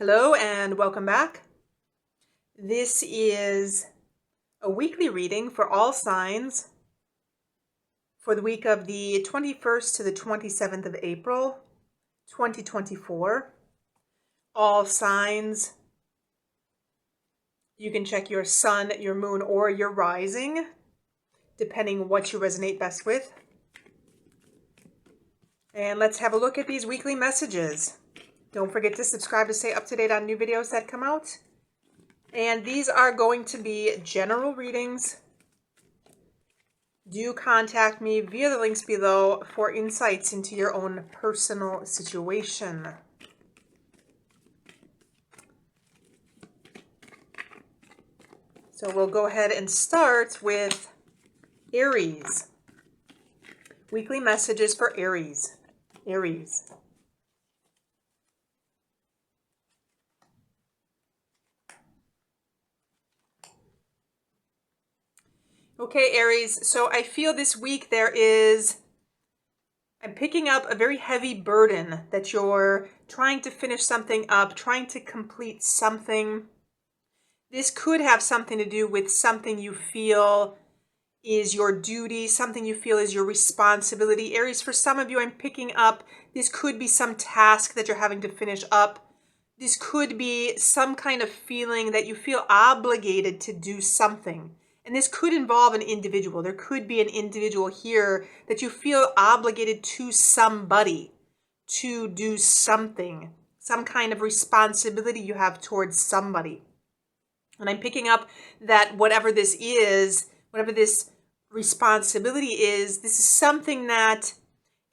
Hello and welcome back. This is a weekly reading for all signs for the week of the 21st to the 27th of April, 2024. All signs. You can check your sun, your moon, or your rising, depending what you resonate best with. And let's have a look at these weekly messages. Don't forget to subscribe to stay up to date on new videos that come out. And these are going to be general readings. Do contact me via the links below for insights into your own personal situation. So we'll go ahead and start with Aries. Weekly messages for Aries. Aries. Okay, Aries, so I feel this week I'm picking up a very heavy burden that you're trying to finish something up, trying to complete something. This could have something to do with something you feel is your duty, something you feel is your responsibility. Aries, for some of you, I'm picking up, this could be some task that you're having to finish up. This could be some kind of feeling that you feel obligated to do something. And this could involve an individual. There could be an individual here that you feel obligated to somebody to do something, some kind of responsibility you have towards somebody. And I'm picking up that whatever this is, whatever this responsibility is, this is something that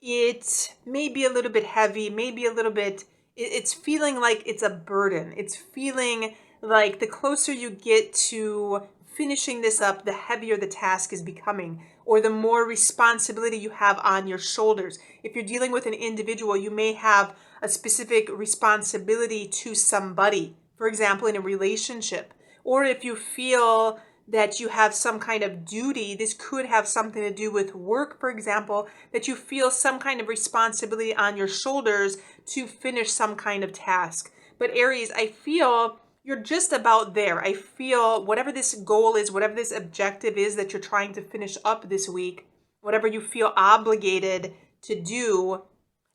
it may be a little bit heavy, maybe a little bit, it's feeling like it's a burden. It's feeling like the closer you get to finishing this up, the heavier the task is becoming, or the more responsibility you have on your shoulders. If you're dealing with an individual, you may have a specific responsibility to somebody, for example, in a relationship. Or if you feel that you have some kind of duty, this could have something to do with work, for example, that you feel some kind of responsibility on your shoulders to finish some kind of task. But Aries, I feel you're just about there. I feel whatever this goal is, whatever this objective is that you're trying to finish up this week, whatever you feel obligated to do,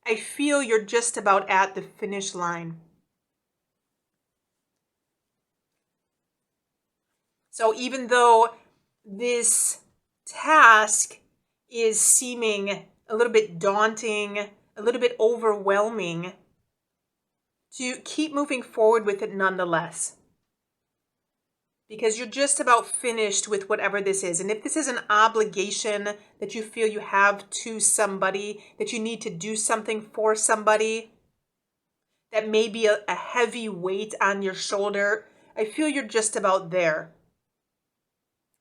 I feel you're just about at the finish line. So even though this task is seeming a little bit daunting, a little bit overwhelming, to keep moving forward with it nonetheless. Because you're just about finished with whatever this is. And if this is an obligation that you feel you have to somebody, that you need to do something for somebody, that may be a heavy weight on your shoulder, I feel you're just about there.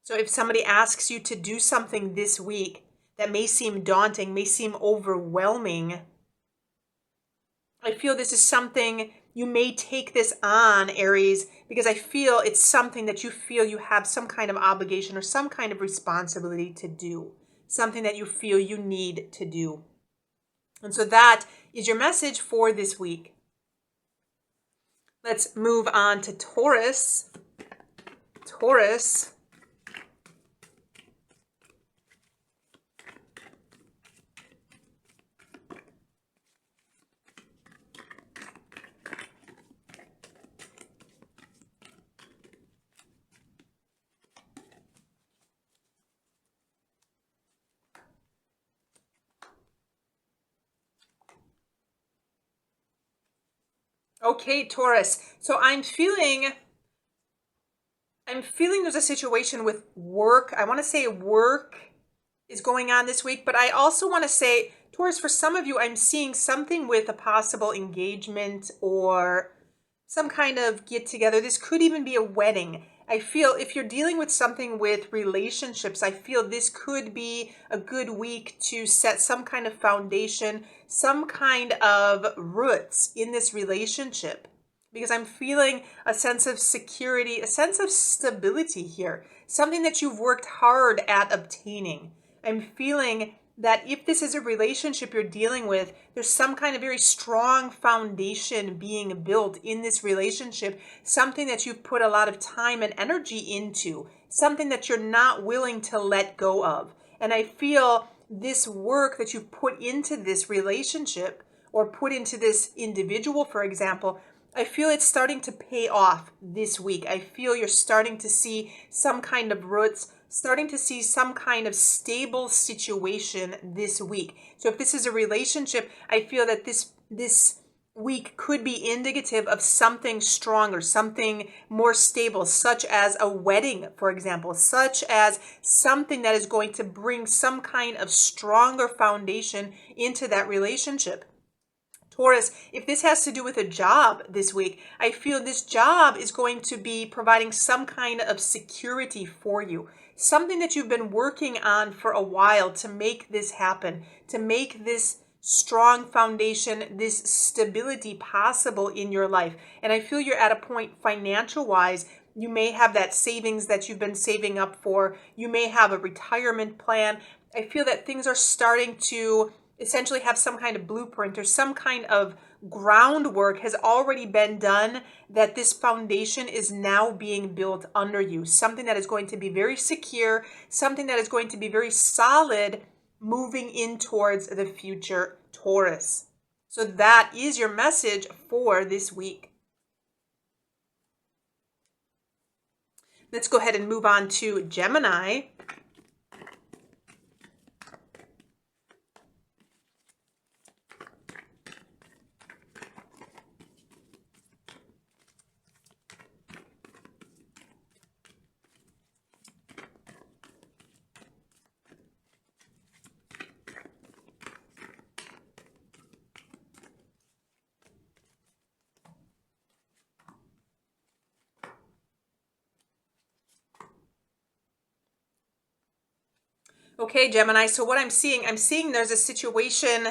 So if somebody asks you to do something this week that may seem daunting, may seem overwhelming, I feel this is something you may take this on, Aries, because I feel it's something that you feel you have some kind of obligation or some kind of responsibility to do, something that you feel you need to do. And so that is your message for this week. Let's move on to Taurus. Taurus. Okay, Taurus. So I'm feeling there's a situation with work. I want to say work is going on this week, but I also want to say, Taurus, for some of you, I'm seeing something with a possible engagement or some kind of get together. This could even be a wedding. I feel if you're dealing with something with relationships, I feel this could be a good week to set some kind of foundation, some kind of roots in this relationship. Because I'm feeling a sense of security, a sense of stability here, something that you've worked hard at obtaining. I'm feeling that if this is a relationship you're dealing with, there's some kind of very strong foundation being built in this relationship, something that you've put a lot of time and energy into, something that you're not willing to let go of. And I feel this work that you've put into this relationship or put into this individual, for example, I feel it's starting to pay off this week. I feel you're starting to see some kind of roots, starting to see some kind of stable situation this week. So if this is a relationship, I feel that this week could be indicative of something stronger, something more stable, such as a wedding, for example, such as something that is going to bring some kind of stronger foundation into that relationship. Taurus, if this has to do with a job this week, I feel this job is going to be providing some kind of security for you. Something that you've been working on for a while to make this happen, to make this strong foundation, this stability possible in your life. And I feel you're at a point financial-wise, you may have that savings that you've been saving up for. You may have a retirement plan. I feel that things are starting to essentially have some kind of blueprint or some kind of groundwork has already been done, that this foundation is now being built under you. Something that is going to be very secure, something that is going to be very solid moving in towards the future, Taurus. So that is your message for this week. Let's go ahead and move on to Gemini. Okay, Gemini, so what I'm seeing there's a situation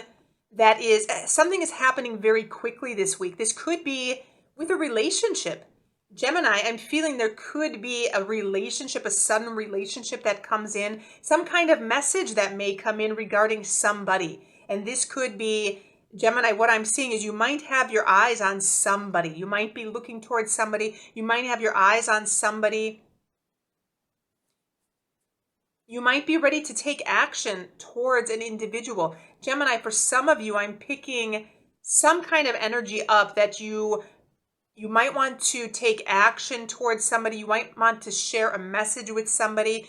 that is, something is happening very quickly this week. This could be with a relationship. Gemini, I'm feeling there could be a relationship, a sudden relationship that comes in, some kind of message that may come in regarding somebody. And this could be, Gemini, what I'm seeing is you might have your eyes on somebody. You might be looking towards somebody. You might have your eyes on somebody. You might be ready to take action towards an individual. Gemini, for some of you, I'm picking some kind of energy up that you might want to take action towards somebody. You might want to share a message with somebody.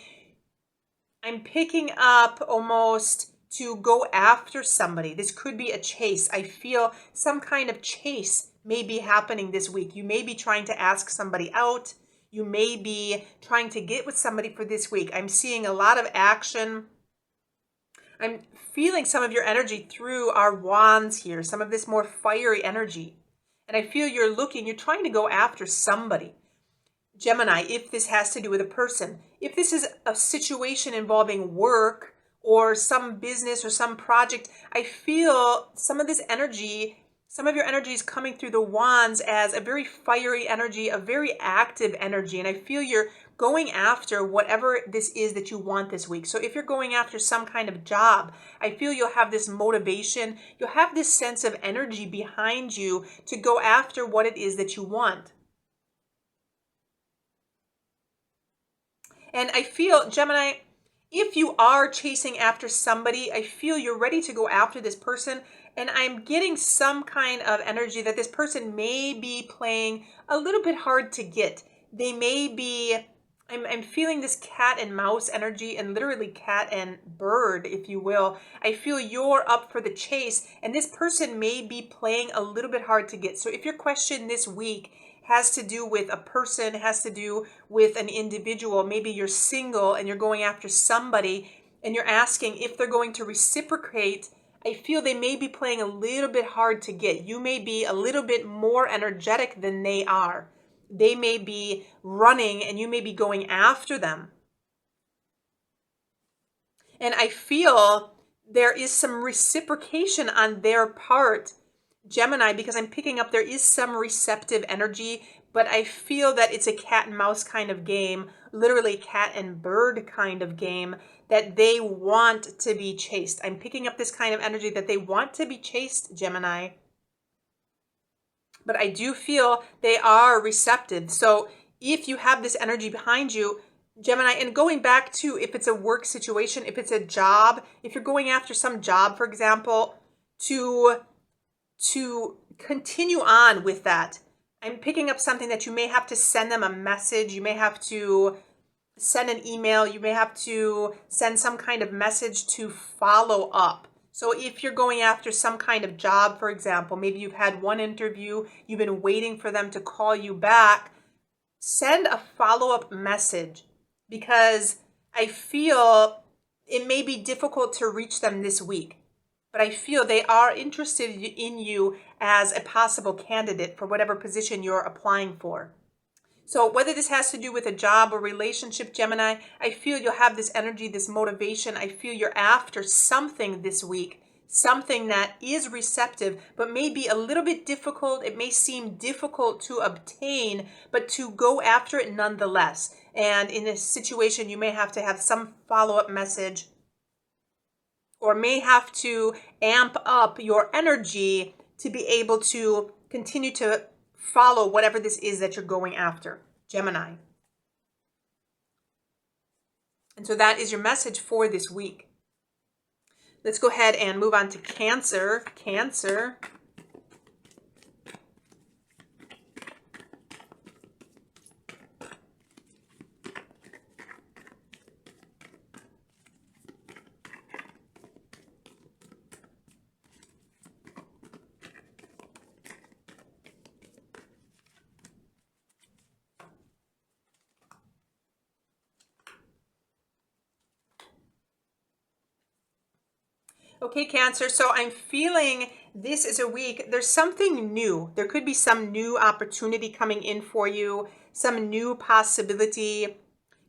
I'm picking up almost to go after somebody. This could be a chase. I feel some kind of chase may be happening this week. You may be trying to ask somebody out. You may be trying to get with somebody for this week. I'm seeing a lot of action. I'm feeling some of your energy through our wands here, some of this more fiery energy. And I feel you're trying to go after somebody. Gemini, if this has to do with a person, if this is a situation involving work or some business or some project, I feel some of this energy, some of your energy is coming through the wands as a very fiery energy, a very active energy. And I feel you're going after whatever this is that you want this week. So if you're going after some kind of job, I feel you'll have this motivation. You'll have this sense of energy behind you to go after what it is that you want. And I feel, Gemini, if you are chasing after somebody, I feel you're ready to go after this person. And I'm getting some kind of energy that this person may be playing a little bit hard to get. They may be, I'm feeling this cat and mouse energy, and literally cat and bird, if you will. I feel you're up for the chase, and this person may be playing a little bit hard to get. So if your question this week has to do with a person, has to do with an individual, maybe you're single and you're going after somebody and you're asking if they're going to reciprocate, I feel they may be playing a little bit hard to get. You may be a little bit more energetic than they are. They may be running and you may be going after them. And I feel there is some reciprocation on their part, Gemini, because I'm picking up there is some receptive energy, but I feel that it's a cat and mouse kind of game, literally cat and bird kind of game, that they want to be chased. I'm picking up this kind of energy that they want to be chased, Gemini. But I do feel they are receptive. So if you have this energy behind you, Gemini, and going back to if it's a work situation, if it's a job, if you're going after some job, for example, to continue on with that. I'm picking up something that you may have to send them a message. You may have to send an email. You may have to send some kind of message to follow up. So if you're going after some kind of job, for example, maybe you've had one interview, you've been waiting for them to call you back, send a follow-up message, because I feel it may be difficult to reach them this week, but I feel they are interested in you as a possible candidate for whatever position you're applying for. So whether this has to do with a job or relationship, Gemini, I feel you'll have this energy, this motivation. I feel you're after something this week, something that is receptive, but may be a little bit difficult. It may seem difficult to obtain, but to go after it nonetheless. And in this situation, you may have to have some follow-up message, or may have to amp up your energy to be able to continue to follow whatever this is that you're going after, Gemini. And so that is your message for this week. Let's go ahead and move on to Cancer. Cancer. Okay, Cancer, so I'm feeling this is a week, there's something new. There could be some new opportunity coming in for you, some new possibility.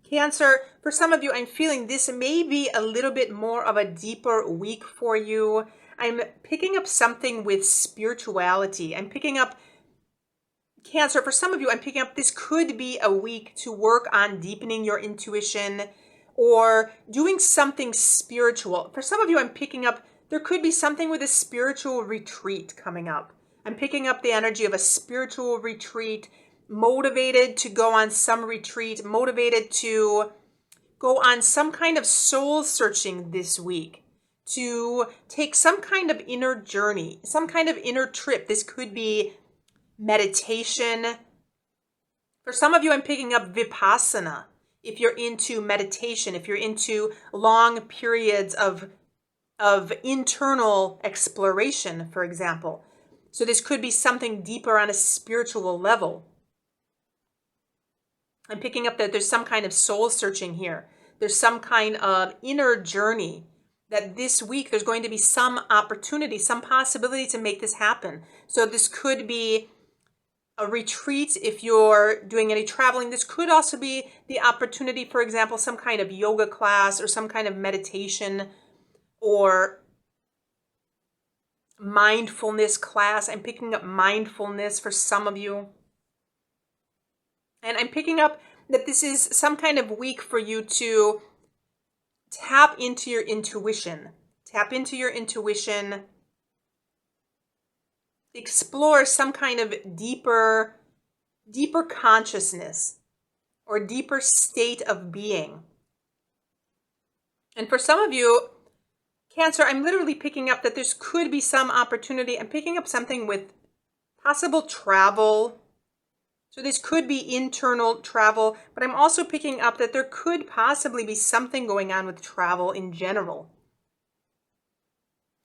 Cancer, for some of you, I'm feeling this may be a little bit more of a deeper week for you. I'm picking up something with spirituality. I'm picking up, Cancer, for some of you, I'm picking up this could be a week to work on deepening your intuition, or doing something spiritual. For some of you, I'm picking up, there could be something with a spiritual retreat coming up. I'm picking up the energy of a spiritual retreat, motivated to go on some retreat, motivated to go on some kind of soul searching this week, to take some kind of inner journey, some kind of inner trip. This could be meditation. For some of you, I'm picking up Vipassana. If you're into meditation, if you're into long periods of internal exploration, for example. So this could be something deeper on a spiritual level. I'm picking up that there's some kind of soul searching here. There's some kind of inner journey that this week there's going to be some opportunity, some possibility to make this happen. So this could be a retreat if you're doing any traveling. This could also be the opportunity, for example, some kind of yoga class or some kind of meditation or mindfulness class. I'm picking up mindfulness for some of you. And I'm picking up that this is some kind of week for you to tap into your intuition. Tap into your intuition. Explore some kind of deeper consciousness or deeper state of being. And for some of you, Cancer, I'm literally picking up that there could be some opportunity. I'm picking up something with possible travel. So this could be internal travel, but I'm also picking up that there could possibly be something going on with travel in general.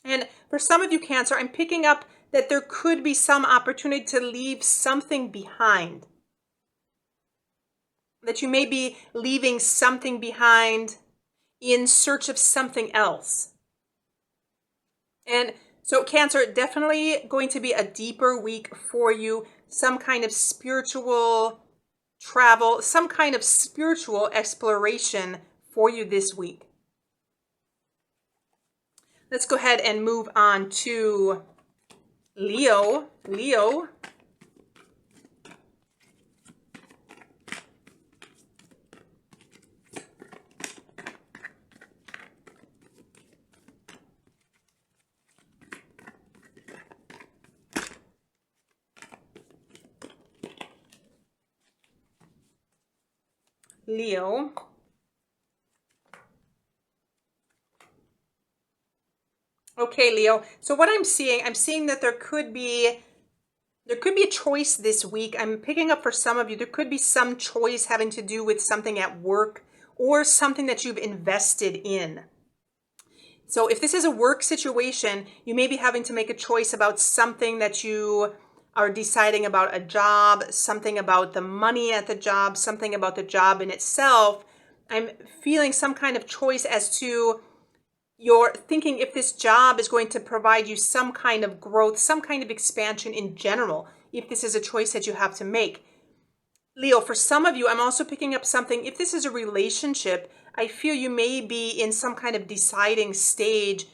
And for some of you, Cancer, I'm picking up that there could be some opportunity to leave something behind. That you may be leaving something behind in search of something else. And so, Cancer, definitely going to be a deeper week for you. Some kind of spiritual travel, some kind of spiritual exploration for you this week. Let's go ahead and move on to Leo. Leo. Leo. Okay, Leo. So what I'm seeing that there could be a choice this week. I'm picking up for some of you, there could be some choice having to do with something at work or something that you've invested in. So if this is a work situation, you may be having to make a choice about something that you are deciding about, a job, something about the money at the job, something about the job in itself. I'm feeling some kind of choice as to you're thinking if this job is going to provide you some kind of growth, some kind of expansion in general, if this is a choice that you have to make. Leo, for some of you, I'm also picking up something. If this is a relationship, I feel you may be in some kind of deciding stage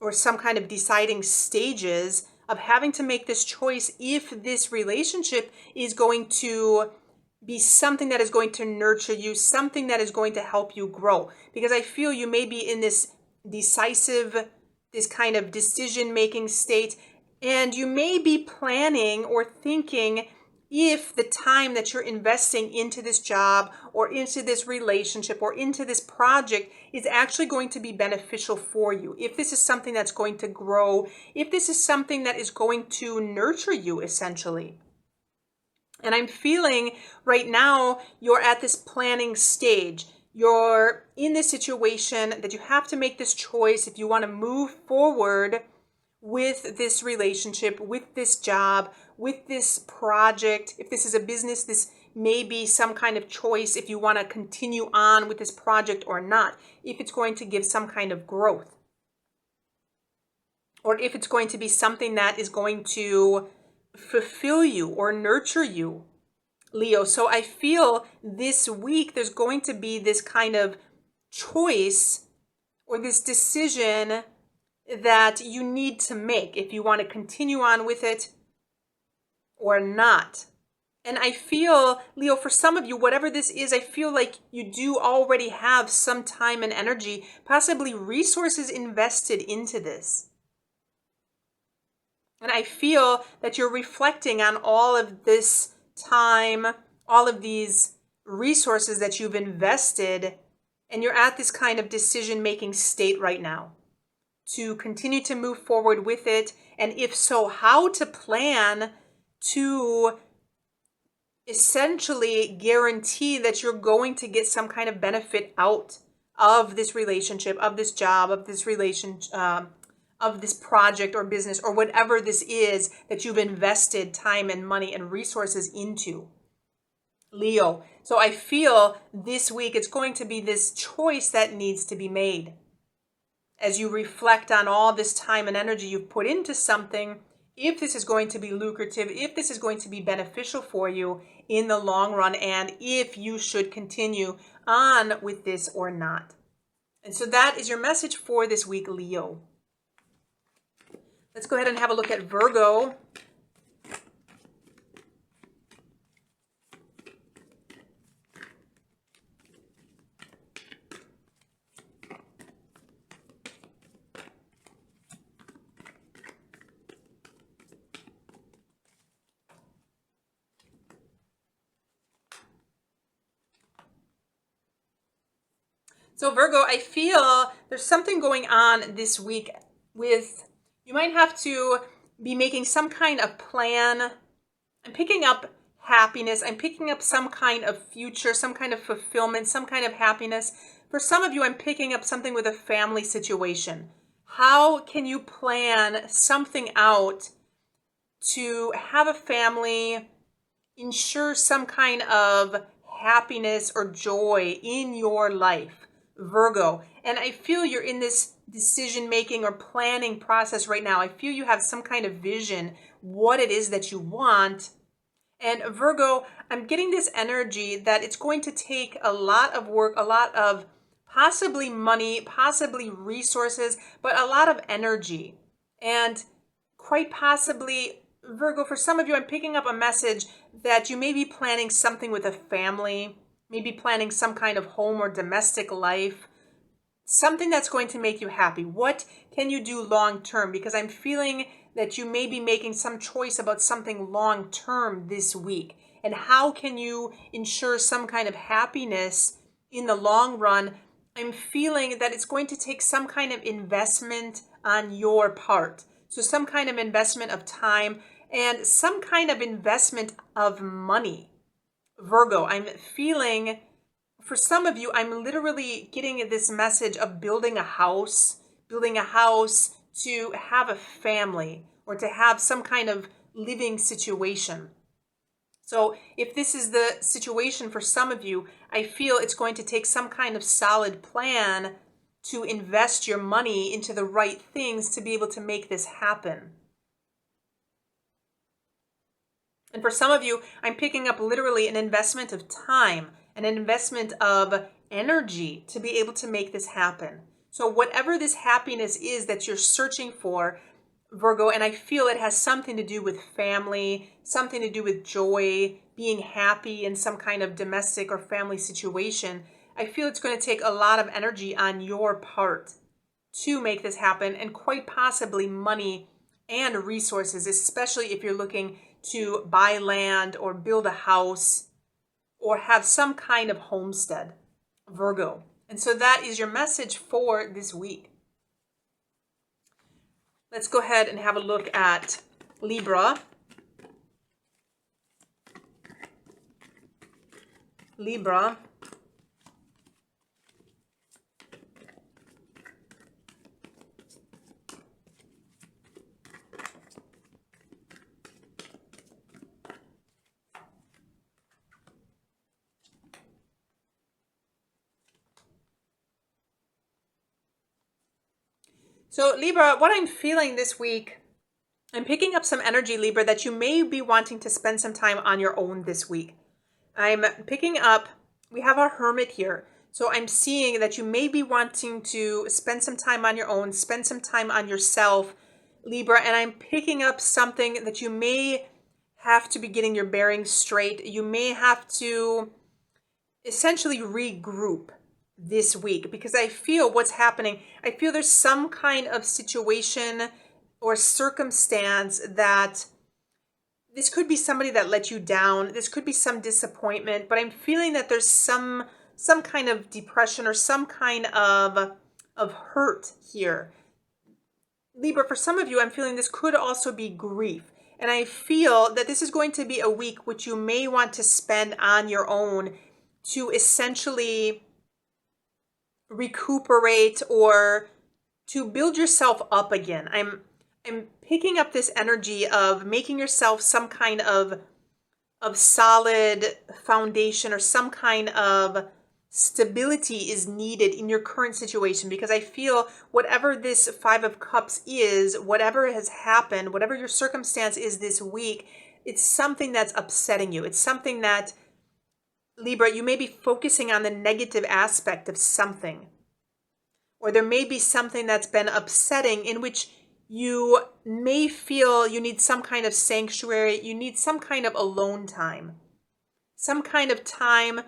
or some kind of deciding stages of having to make this choice if this relationship is going to be something that is going to nurture you, something that is going to help you grow. Because I feel you may be in this decisive, this kind of decision-making state, and you may be planning or thinking if the time that you're investing into this job or into this relationship or into this project is actually going to be beneficial for you, if this is something that's going to grow, if this is something that is going to nurture you, essentially. And I'm feeling right now you're at this planning stage. You're in this situation that you have to make this choice if you want to move forward with this relationship, with this job, with this project. If this is a business, this may be some kind of choice if you want to continue on with this project or not, if it's going to give some kind of growth, or if it's going to be something that is going to fulfill you or nurture you, Leo. So I feel this week there's going to be this kind of choice or this decision that you need to make if you want to continue on with it or not. And I feel, Leo, for some of you, whatever this is, I feel like you do already have some time and energy, possibly resources invested into this. And I feel that you're reflecting on all of this time, all of these resources that you've invested, and you're at this kind of decision-making state right now to continue to move forward with it. And if so, how to plan to essentially guarantee that you're going to get some kind of benefit out of this relationship, of this job, of this of this project or business or whatever this is that you've invested time and money and resources into, Leo. So I feel this week it's going to be this choice that needs to be made as you reflect on all this time and energy you've put into something, if this is going to be lucrative, if this is going to be beneficial for you in the long run, and if you should continue on with this or not. And so that is your message for this week, Leo. Let's go ahead and have a look at Virgo. So Virgo, I feel there's something going on this week with, you might have to be making some kind of plan. I'm picking up happiness. I'm picking up some kind of future, some kind of fulfillment, some kind of happiness. For some of you, I'm picking up something with a family situation. How can you plan something out to have a family, ensure some kind of happiness or joy in your life, Virgo? And I feel you're in this decision-making or planning process right now. I feel you have some kind of vision, what it is that you want. And Virgo, I'm getting this energy that it's going to take a lot of work, a lot of possibly money, possibly resources, but a lot of energy. And quite possibly, Virgo, for some of you, I'm picking up a message that you may be planning something with a family, maybe planning some kind of home or domestic life, something that's going to make you happy. What can you do long term? Because I'm feeling that you may be making some choice about something long term this week. And how can you ensure some kind of happiness in the long run, I'm feeling that it's going to take some kind of investment on your part. So some kind of investment of time and some kind of investment of money. Virgo, I'm feeling, for some of you, I'm literally getting this message of building a house to have a family or to have some kind of living situation. So if this is the situation for some of you, I feel it's going to take some kind of solid plan to invest your money into the right things to be able to make this happen. And for some of you, I'm picking up literally an investment of time, an investment of energy to be able to make this happen. So whatever this happiness is that you're searching for, Virgo, and I feel it has something to do with family, something to do with joy, being happy in some kind of domestic or family situation. I feel it's going to take a lot of energy on your part to make this happen, and quite possibly money and resources, especially if you're looking to buy land or build a house or have some kind of homestead, Virgo. And so that is your message for this week. Let's go ahead and have a look at Libra. Libra. So Libra, what I'm feeling this week, I'm picking up some energy, Libra, that you may be wanting to spend some time on your own this week. I'm picking up, we have our Hermit here. So I'm seeing that you may be wanting to spend some time on your own, spend some time on yourself, Libra. And I'm picking up something that you may have to be getting your bearings straight. You may have to essentially regroup this week, because I feel what's happening, I feel there's some kind of situation or circumstance that this could be somebody that let you down. This could be some disappointment, but I'm feeling that there's some kind of depression or some kind of hurt here. Libra, for some of you, I'm feeling this could also be grief. And I feel that this is going to be a week which you may want to spend on your own to essentially recuperate or to build yourself up again. I'm picking up this energy of making yourself some kind of solid foundation or some kind of stability is needed in your current situation, because I feel whatever this Five of Cups is, whatever has happened, whatever your circumstance is this week, it's something that's upsetting you. It's something that, Libra, you may be focusing on the negative aspect of something, or there may be something that's been upsetting in which you may feel you need some kind of sanctuary, you need some kind of alone time, some kind of time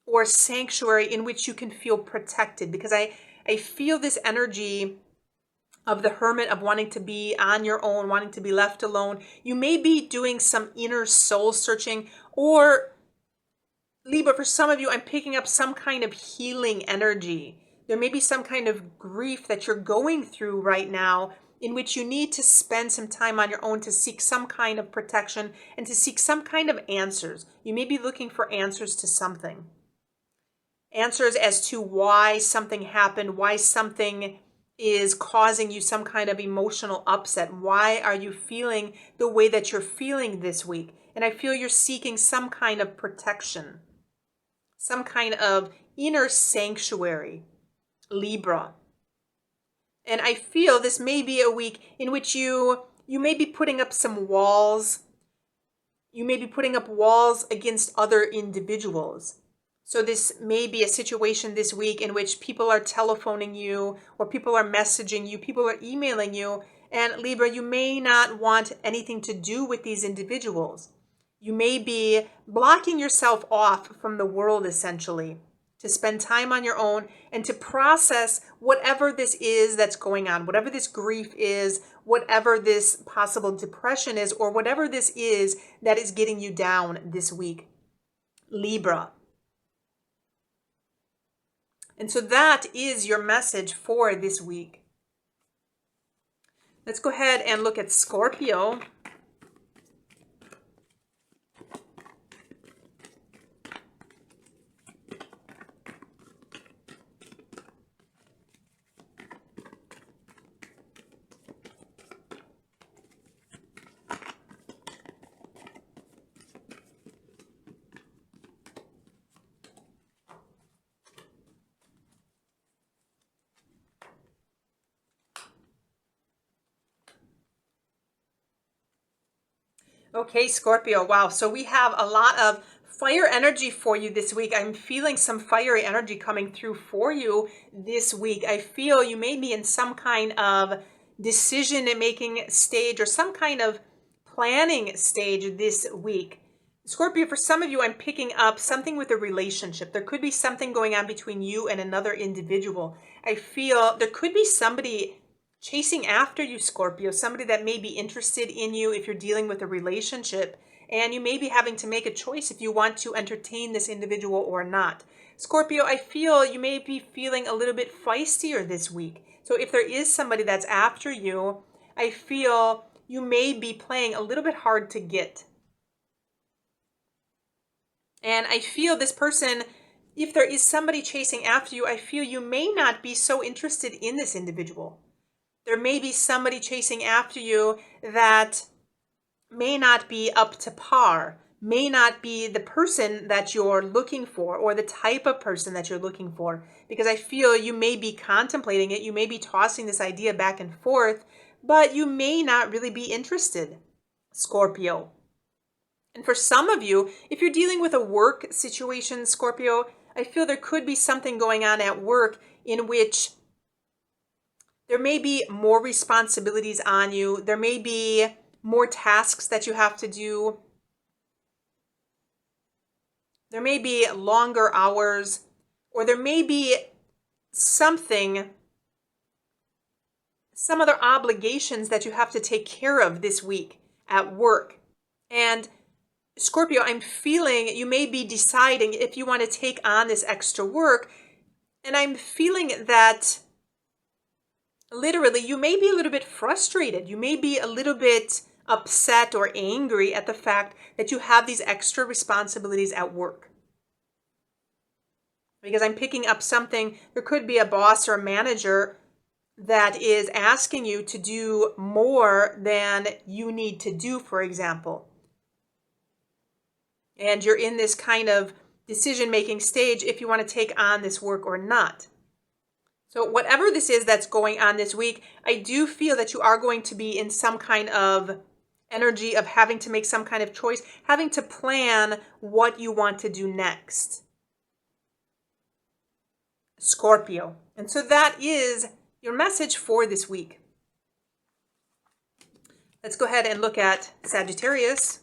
or sanctuary in which you can feel protected, because I feel this energy of the Hermit, of wanting to be on your own, wanting to be left alone. You may be doing some inner soul searching, or Libra, for some of you, I'm picking up some kind of healing energy. There may be some kind of grief that you're going through right now in which you need to spend some time on your own to seek some kind of protection and to seek some kind of answers. You may be looking for answers to something. Answers as to why something happened, why something is causing you some kind of emotional upset. Why are you feeling the way that you're feeling this week? And I feel you're seeking some kind of protection, some kind of inner sanctuary, Libra. And I feel this may be a week in which you may be putting up some walls. You may be putting up walls against other individuals. So this may be a situation this week in which people are telephoning you, or people are messaging you, people are emailing you. And Libra, you may not want anything to do with these individuals. You may be blocking yourself off from the world, essentially, to spend time on your own and to process whatever this is that's going on, whatever this grief is, whatever this possible depression is, or whatever this is that is getting you down this week, Libra. And so that is your message for this week. Let's go ahead and look at Scorpio. Okay, Scorpio. Wow. So we have a lot of fire energy for you this week. I'm feeling some fiery energy coming through for you this week. I feel you may be in some kind of decision-making stage or some kind of planning stage this week. Scorpio, for some of you, I'm picking up something with a relationship. There could be something going on between you and another individual. I feel there could be somebody chasing after you, Scorpio, somebody that may be interested in you if you're dealing with a relationship, and you may be having to make a choice if you want to entertain this individual or not. Scorpio, I feel you may be feeling a little bit feistier this week. So if there is somebody that's after you, I feel you may be playing a little bit hard to get. And I feel this person, if there is somebody chasing after you, I feel you may not be so interested in this individual. There may be somebody chasing after you that may not be up to par, may not be the person that you're looking for or the type of person that you're looking for. Because I feel you may be contemplating it, you may be tossing this idea back and forth, but you may not really be interested, Scorpio. And for some of you, if you're dealing with a work situation, Scorpio, I feel there could be something going on at work in which there may be more responsibilities on you. There may be more tasks that you have to do. There may be longer hours, or there may be something, some other obligations that you have to take care of this week at work. And Scorpio, I'm feeling you may be deciding if you want to take on this extra work. And I'm feeling that literally, you may be a little bit frustrated. You may be a little bit upset or angry at the fact that you have these extra responsibilities at work. Because I'm picking up something, there could be a boss or a manager that is asking you to do more than you need to do, for example. And you're in this kind of decision-making stage if you want to take on this work or not. So whatever this is that's going on this week, I do feel that you are going to be in some kind of energy of having to make some kind of choice, having to plan what you want to do next, Scorpio. And so that is your message for this week. Let's go ahead and look at Sagittarius.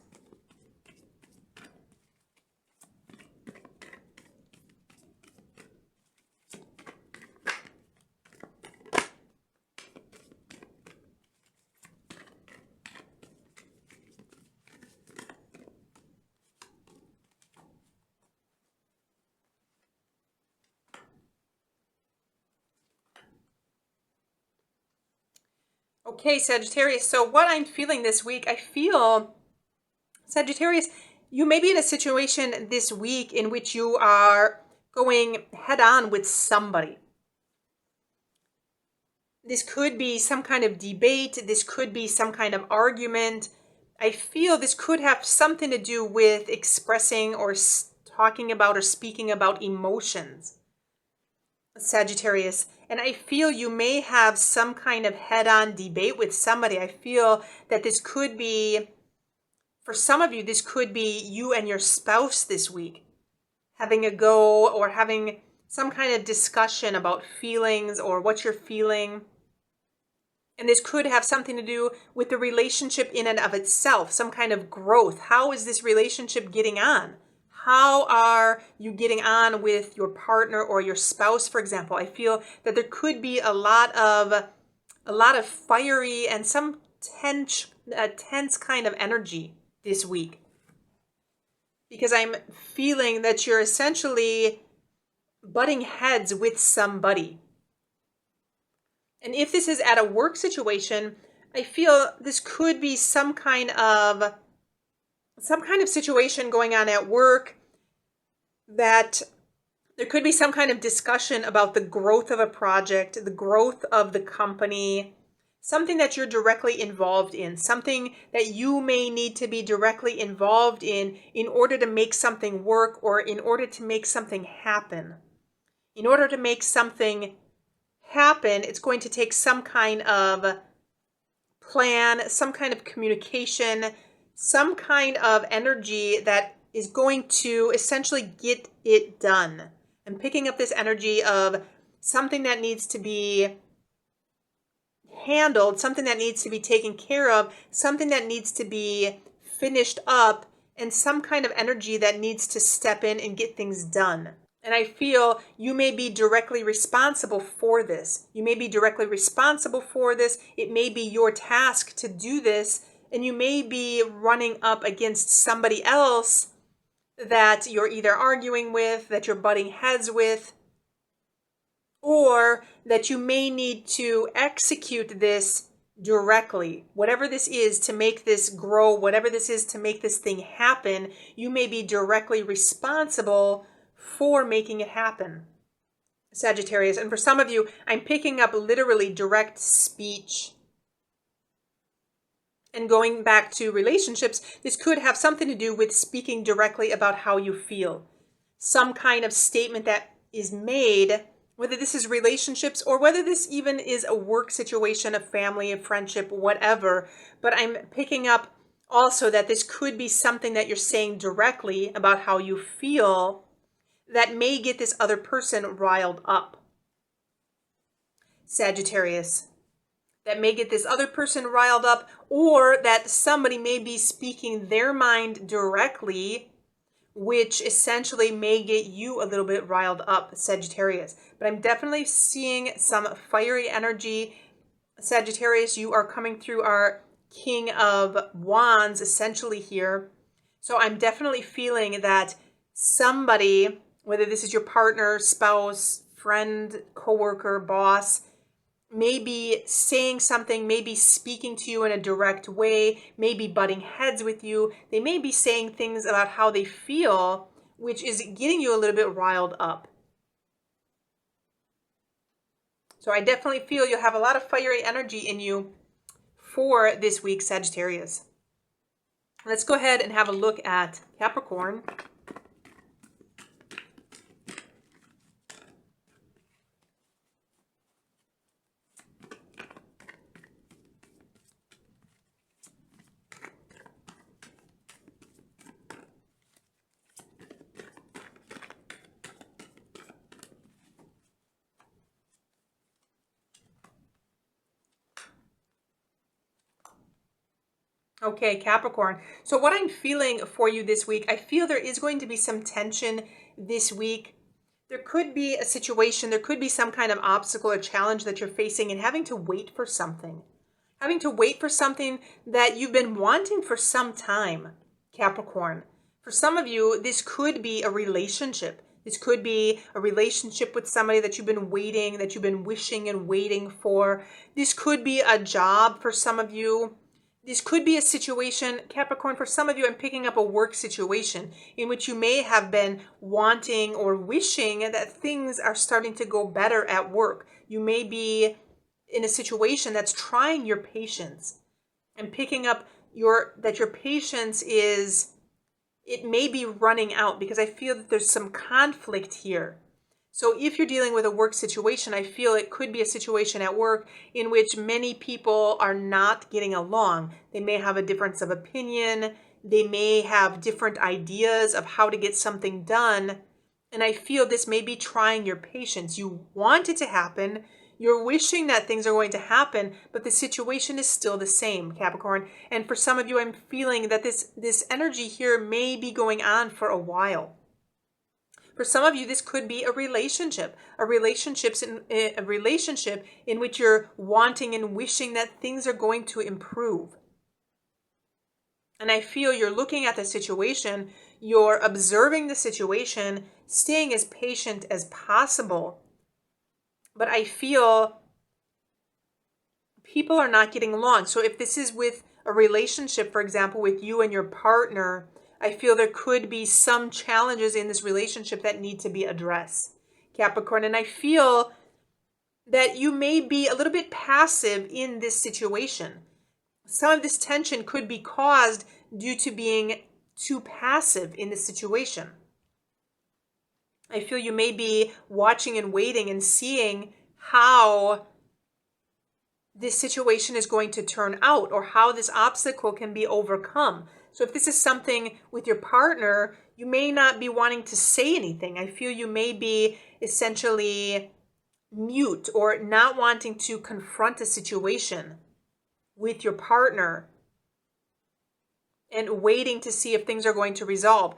Okay, Sagittarius, so what I'm feeling this week, I feel, Sagittarius, you may be in a situation this week in which you are going head on with somebody. This could be some kind of debate. This could be some kind of argument. I feel this could have something to do with expressing or talking about or speaking about emotions, Sagittarius. And I feel you may have some kind of head-on debate with somebody. I feel that this could be, for some of you, this could be you and your spouse this week having a go or having some kind of discussion about feelings or what you're feeling. And this could have something to do with the relationship in and of itself, some kind of growth. How is this relationship getting on? How are you getting on with your partner or your spouse, for example? I feel that there could be a lot of fiery and some tense kind of energy this week. Because I'm feeling that you're essentially butting heads with somebody. And if this is at a work situation, I feel this could be some kind of situation going on at work, that there could be some kind of discussion about the growth of a project, the growth of the company, something that you're directly involved in, something that you may need to be directly involved in order to make something work, or in order to make something happen. In order to make something happen, it's going to take some kind of plan, some kind of communication, some kind of energy that is going to essentially get it done. I'm picking up this energy of something that needs to be handled, something that needs to be taken care of, something that needs to be finished up, and some kind of energy that needs to step in and get things done. And I feel you may be directly responsible for this. You may be directly responsible for this. It may be your task to do this, and you may be running up against somebody else that you're either arguing with, that you're butting heads with, or that you may need to execute this directly. Whatever this is to make this grow, whatever this is to make this thing happen, you may be directly responsible for making it happen, Sagittarius. And for some of you, I'm picking up literally direct speech. And going back to relationships, this could have something to do with speaking directly about how you feel. Some kind of statement that is made, whether this is relationships or whether this even is a work situation, a family, a friendship, whatever. But I'm picking up also that this could be something that you're saying directly about how you feel that may get this other person riled up, Sagittarius. That may get this other person riled up, or that somebody may be speaking their mind directly, which essentially may get you a little bit riled up, Sagittarius. But I'm definitely seeing some fiery energy. Sagittarius, you are coming through our King of Wands essentially here. So I'm definitely feeling that somebody, whether this is your partner, spouse, friend, coworker, boss, may be saying something, may be speaking to you in a direct way, may be butting heads with you. They may be saying things about how they feel, which is getting you a little bit riled up. So I definitely feel you'll have a lot of fiery energy in you for this week, Sagittarius. Let's go ahead and have a look at Capricorn. Okay, Capricorn. So what I'm feeling for you this week, I feel there is going to be some tension this week. There could be a situation, there could be some kind of obstacle or challenge that you're facing and having to wait for something. Having to wait for something that you've been wanting for some time, Capricorn. For some of you, this could be a relationship. This could be a relationship with somebody that you've been waiting, that you've been wishing and waiting for. This could be a job for some of you. This could be a situation, Capricorn, for some of you, I'm picking up a work situation in which you may have been wanting or wishing that things are starting to go better at work. You may be in a situation that's trying your patience. I'm picking up that your patience it may be running out, because I feel that there's some conflict here. So if you're dealing with a work situation, I feel it could be a situation at work in which many people are not getting along. They may have a difference of opinion. They may have different ideas of how to get something done. And I feel this may be trying your patience. You want it to happen. You're wishing that things are going to happen, but the situation is still the same, Capricorn. And for some of you, I'm feeling that this energy here may be going on for a while. For some of you, this could be a relationship in which you're wanting and wishing that things are going to improve. And I feel you're looking at the situation, You're observing the situation, staying as patient as possible. But I feel people are not getting along. So if this is with a relationship, for example, with you and your partner, I feel there could be some challenges in this relationship that need to be addressed, Capricorn. And I feel that you may be a little bit passive in this situation. Some of this tension could be caused due to being too passive in this situation. I feel you may be watching and waiting and seeing how this situation is going to turn out, or how this obstacle can be overcome. So if this is something with your partner, you may not be wanting to say anything. I feel you may be essentially mute or not wanting to confront a situation with your partner and waiting to see if things are going to resolve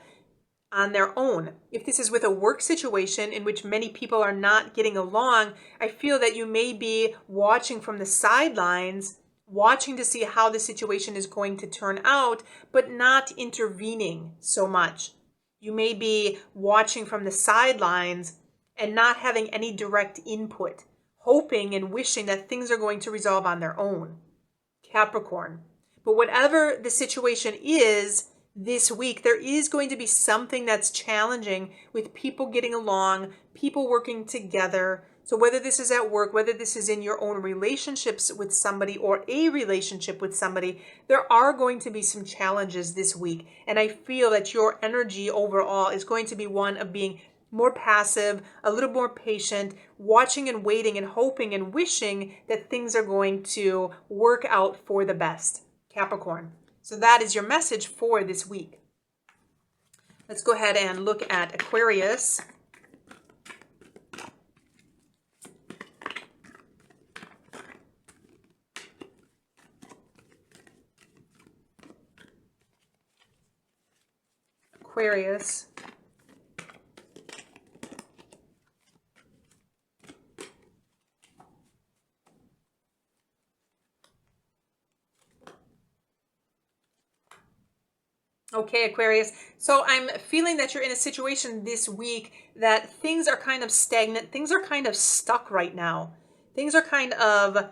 on their own. If this is with a work situation in which many people are not getting along, I feel that you may be watching from the sidelines, watching to see how the situation is going to turn out, but not intervening so much. You may be watching from the sidelines and not having any direct input, hoping and wishing that things are going to resolve on their own, Capricorn. But whatever the situation is, this week, there is going to be something that's challenging with people getting along, people working together. So whether this is at work, whether this is in your own relationships with somebody or a relationship with somebody, there are going to be some challenges this week. And I feel that your energy overall is going to be one of being more passive, a little more patient, watching and waiting and hoping and wishing that things are going to work out for the best, Capricorn. So that is your message for this week. Let's go ahead and look at Aquarius. Aquarius. Okay, Aquarius. So I'm feeling that you're in a situation this week that things are kind of stagnant. Things are kind of stuck right now. Things are kind of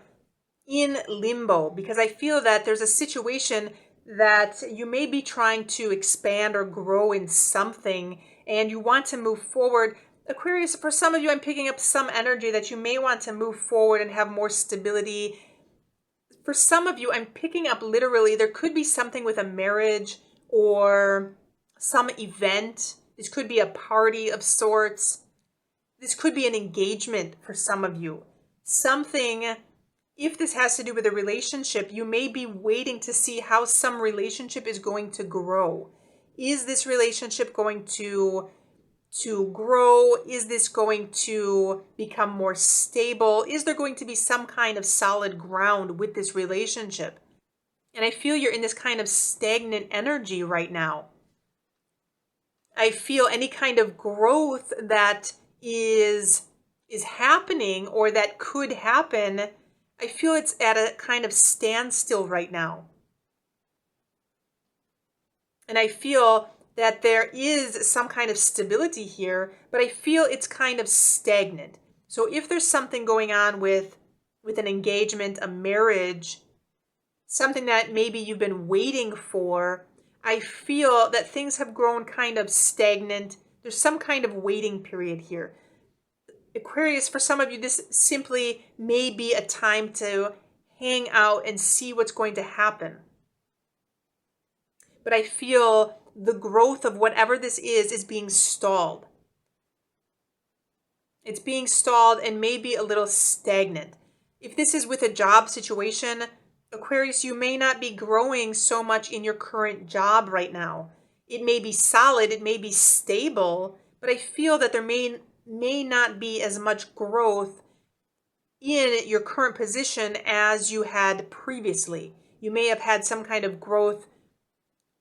in limbo because I feel that there's a situation that you may be trying to expand or grow in something and you want to move forward. Aquarius, for some of you, I'm picking up some energy that you may want to move forward and have more stability. For some of you, I'm picking up literally, there could be something with a marriage or some event. This could be a party of sorts. This could be an engagement for some of you. Something, if this has to do with a relationship, you may be waiting to see how some relationship is going to grow. Is this relationship going to grow? Is this going to become more stable? Is there going to be some kind of solid ground with this relationship? And I feel you're in this kind of stagnant energy right now. I feel any kind of growth that is happening or that could happen, I feel it's at a kind of standstill right now. And I feel that there is some kind of stability here, but I feel it's kind of stagnant. So if there's something going on with an engagement, a marriage, something that maybe you've been waiting for, I feel that things have grown kind of stagnant. There's some kind of waiting period here. Aquarius, for some of you, this simply may be a time to hang out and see what's going to happen. But I feel the growth of whatever this is being stalled. It's being stalled and maybe a little stagnant. If this is with a job situation, Aquarius, you may not be growing so much in your current job right now. It may be solid, it may be stable, but I feel that there may not be as much growth in your current position as you had previously. You may have had some kind of growth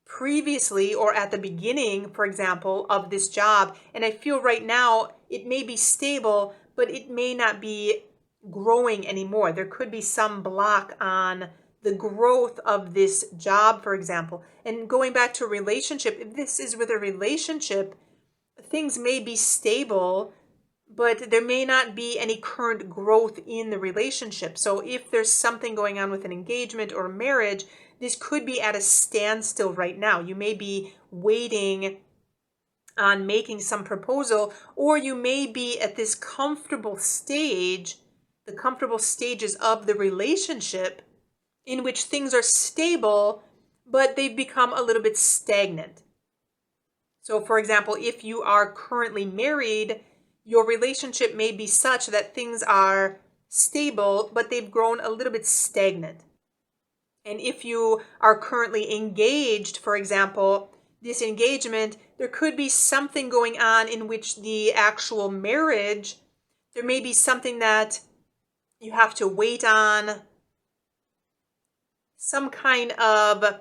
previously or at the beginning, for example, of this job. And I feel right now it may be stable, but it may not be growing anymore. There could be some block on the growth of this job, for example. And going back to a relationship, if this is with a relationship, things may be stable, but there may not be any current growth in the relationship. So if there's something going on with an engagement or marriage, this could be at a standstill right now. You may be waiting on making some proposal, or you may be at this comfortable stage, the comfortable stages of the relationship in which things are stable, but they've become a little bit stagnant. So for example, if you are currently married, your relationship may be such that things are stable, but they've grown a little bit stagnant. And if you are currently engaged, for example, this engagement, there could be something going on in which the actual marriage, there may be something that you have to wait on, some kind of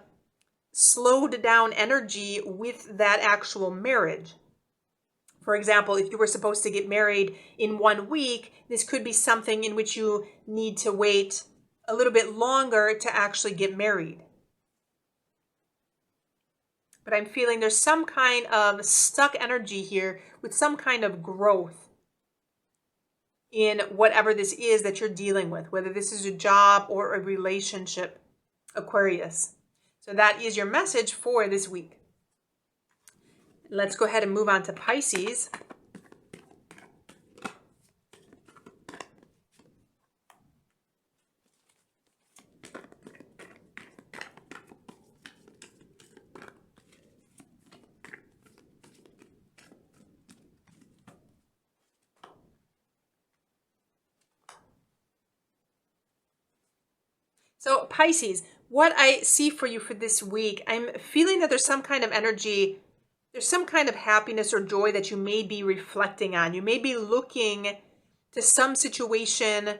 slowed down energy with that actual marriage. For example, if you were supposed to get married in 1 week, this could be something in which you need to wait a little bit longer to actually get married. But I'm feeling there's some kind of stuck energy here with some kind of growth in whatever this is that you're dealing with, whether this is a job or a relationship, Aquarius. So that is your message for this week. Let's go ahead and move on to Pisces. So Pisces, what I see for you for this week, I'm feeling that there's some kind of energy, there's some kind of happiness or joy that you may be reflecting on. You may be looking to some situation,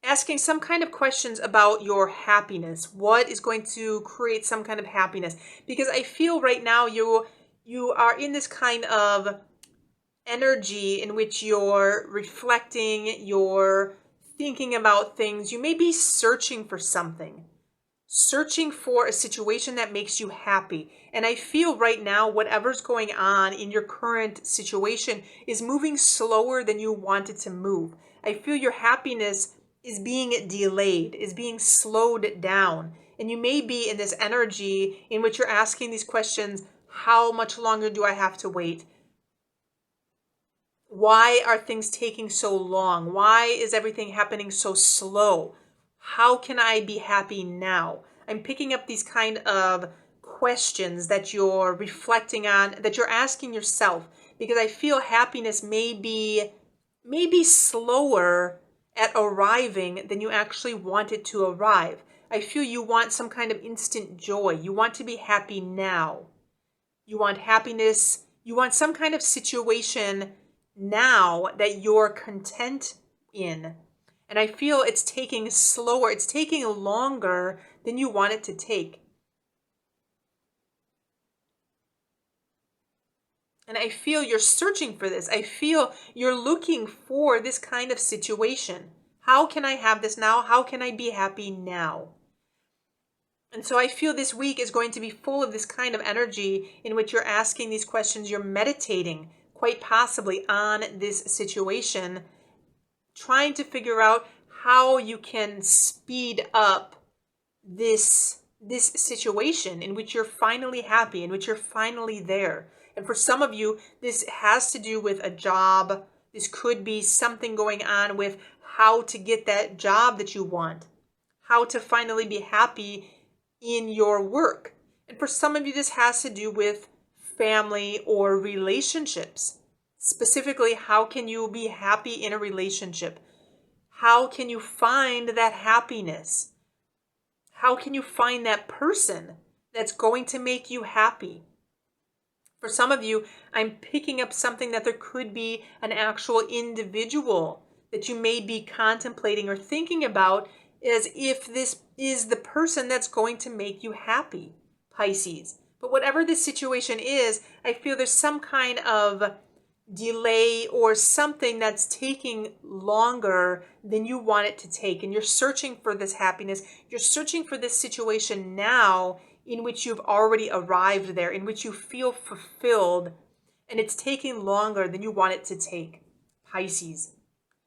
asking some kind of questions about your happiness. What is going to create some kind of happiness? Because I feel right now you are in this kind of energy in which you're reflecting, you're thinking about things. You may be searching for something, searching for a situation that makes you happy. And I feel right now, whatever's going on in your current situation is moving slower than you want it to move. I feel your happiness is being delayed, is being slowed down. And you may be in this energy in which you're asking these questions. How much longer do I have to wait? Why are things taking so long? Why is everything happening so slow? How can I be happy now? I'm picking up these kind of questions that you're reflecting on, that you're asking yourself, because I feel happiness may be slower at arriving than you actually want it to arrive. I feel you want some kind of instant joy. You want to be happy now. You want happiness. You want some kind of situation now that you're content in. And I feel it's taking slower, it's taking longer than you want it to take. And I feel you're searching for this. I feel you're looking for this kind of situation. How can I have this now? How can I be happy now? And so I feel this week is going to be full of this kind of energy in which you're asking these questions, you're meditating quite possibly on this situation, trying to figure out how you can speed up this situation in which you're finally happy, in which you're finally there. And for some of you, this has to do with a job. This could be something going on with how to get that job that you want, how to finally be happy in your work. And for some of you, this has to do with family or relationships. Specifically, how can you be happy in a relationship? How can you find that happiness? How can you find that person that's going to make you happy? For some of you, I'm picking up something that there could be an actual individual that you may be contemplating or thinking about as if this is the person that's going to make you happy, Pisces. But whatever this situation is, I feel there's some kind of delay or something that's taking longer than you want it to take. And you're searching for this happiness. You're searching for this situation now in which you've already arrived there, in which you feel fulfilled, and it's taking longer than you want it to take. Pisces.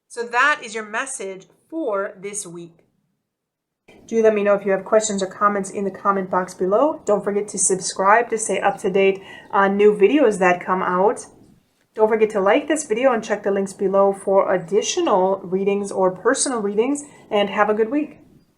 So that is your message for this week. Do let me know if you have questions or comments in the comment box below. Don't forget to subscribe to stay up to date on new videos that come out. Don't forget to like this video and check the links below for additional readings or personal readings, and have a good week.